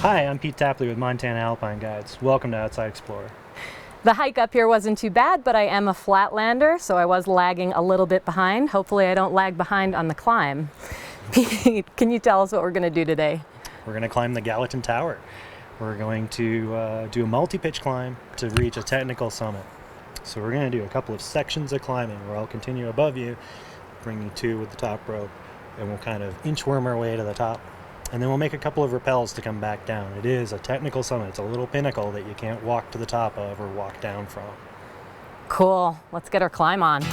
Hi, I'm Pete Tapley with Montana Alpine Guides. Welcome to Outside Explorer. The hike up here wasn't too bad, but I am a flatlander, so I was lagging a little bit behind. Hopefully I don't lag behind on the climb. Pete, can you tell us what we're going to do today? We're going to climb the Gallatin Tower. We're going to do a multi-pitch climb to reach a technical summit. So we're going to do a couple of sections of climbing where I'll continue above you, bring you to with the top rope, and we'll kind of inchworm our way to the top. And then we'll make a couple of rappels to come back down. It is a technical summit. It's a little pinnacle that you can't walk to the top of or walk down from. Cool. Let's get our climb on.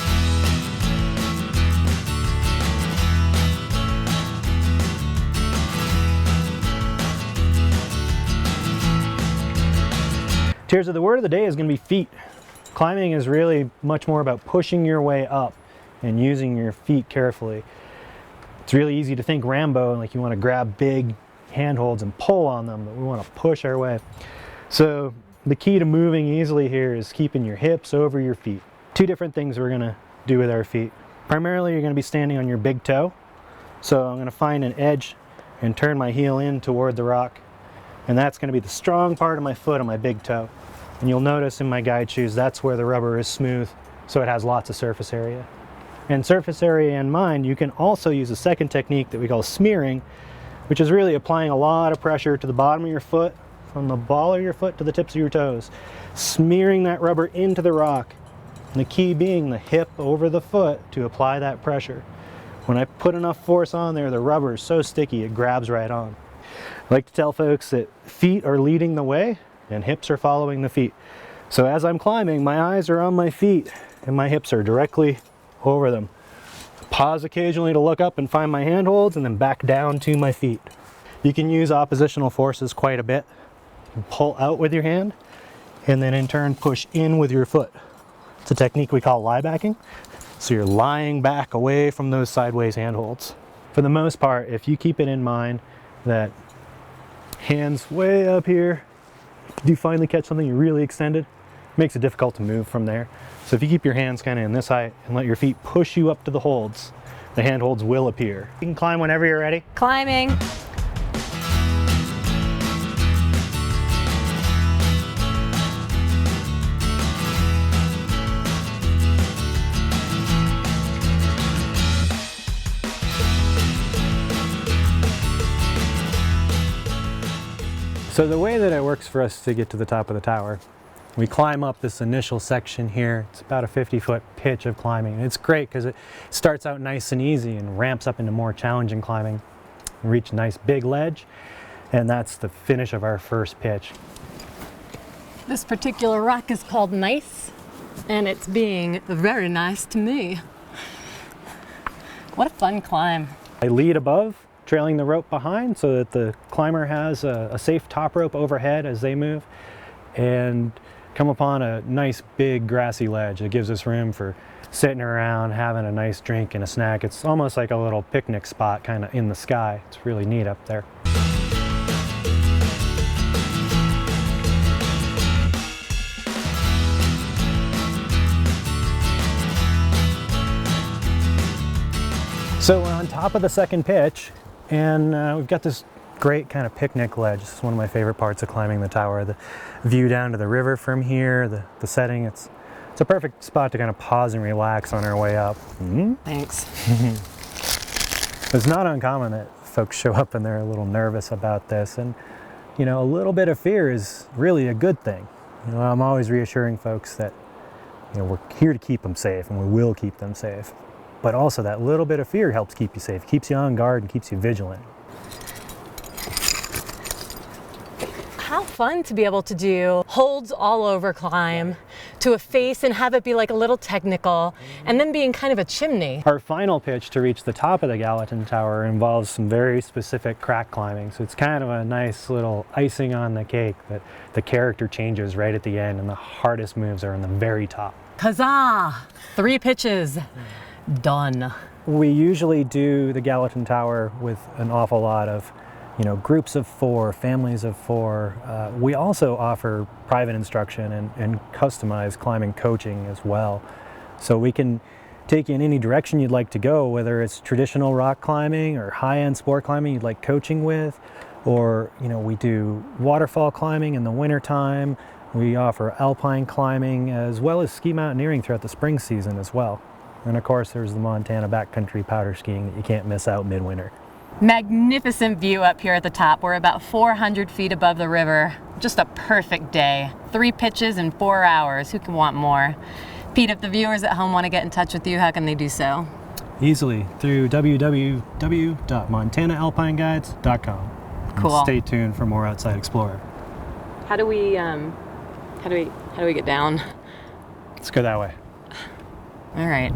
Tears of the word of the day is going to be feet. Climbing is really much more about pushing your way up and using your feet carefully. It's really easy to think Rambo and like you want to grab big handholds and pull on them, but we want to push our way. So the key to moving easily here is keeping your hips over your feet. Two different things we're going to do with our feet. Primarily, you're going to be standing on your big toe. So I'm going to find an edge and turn my heel in toward the rock. And that's going to be the strong part of my foot on my big toe. And you'll notice in my guide shoes, that's where the rubber is smooth, so it has lots of surface area. And surface area in mind, you can also use a second technique that we call smearing, which is really applying a lot of pressure to the bottom of your foot, from the ball of your foot to the tips of your toes, smearing that rubber into the rock. And the key being the hip over the foot to apply that pressure. When I put enough force on there, the rubber is so sticky it grabs right on. I like to tell folks that feet are leading the way and hips are following the feet. So as I'm climbing, my eyes are on my feet and my hips are directly over them. Pause occasionally to look up and find my handholds and then back down to my feet. You can use oppositional forces quite a bit. You can pull out with your hand and then in turn push in with your foot. It's a technique we call lie backing. So you're lying back away from those sideways handholds. For the most part, if you keep it in mind that hands way up here, if you finally catch something you're really extended, it makes it difficult to move from there. So if you keep your hands kind of in this height and let your feet push you up to the holds, the handholds will appear. You can climb whenever you're ready. Climbing. So the way that it works for us to get to the top of the tower, we climb up this initial section here. It's about a 50-foot pitch of climbing. And it's great because it starts out nice and easy and ramps up into more challenging climbing. We reach a nice big ledge, and that's the finish of our first pitch. This particular rock is called Nice, and it's being very nice to me. What a fun climb. I lead above, trailing the rope behind so that the climber has a safe top rope overhead as they move, and come upon a nice big grassy ledge. It gives us room for sitting around, having a nice drink and a snack. It's almost like a little picnic spot kind of in the sky. It's really neat up there. So we're on top of the second pitch, and we've got this great kind of picnic ledge. This is one of my favorite parts of climbing the tower. The view down to the river from here, the setting. It's a perfect spot to kind of pause and relax on our way up. Mm-hmm. Thanks. It's not uncommon that folks show up and they're a little nervous about this, and you know, a little bit of fear is really a good thing. You know, I'm always reassuring folks that, you know, we're here to keep them safe and we will keep them safe. But also that little bit of fear helps keep you safe, keeps you on guard and keeps you vigilant. How fun to be able to do holds all over climb to a face and have it be like a little technical and then being kind of a chimney. Our final pitch to reach the top of the Gallatin Tower involves some very specific crack climbing. So it's kind of a nice little icing on the cake that the character changes right at the end and the hardest moves are in the very top. Huzzah! 3 pitches. Done. We usually do the Gallatin Tower with an awful lot of, you know, groups of 4, families of 4. We also offer private instruction and customized climbing coaching as well. So we can take you in any direction you'd like to go, whether it's traditional rock climbing or high-end sport climbing you'd like coaching with, Or, you know, we do waterfall climbing in the wintertime. We offer alpine climbing as well as ski mountaineering throughout the spring season as well. And of course, there's the Montana backcountry powder skiing that you can't miss out midwinter. Magnificent view up here at the top. We're about 400 feet above the river. Just a perfect day. 3 pitches in 4 hours. Who can want more? Pete, if the viewers at home want to get in touch with you, how can they do so? Easily through www.montanaalpineguides.com. Cool. And stay tuned for more Outside Explorer. How do we get down? Let's go that way. All right.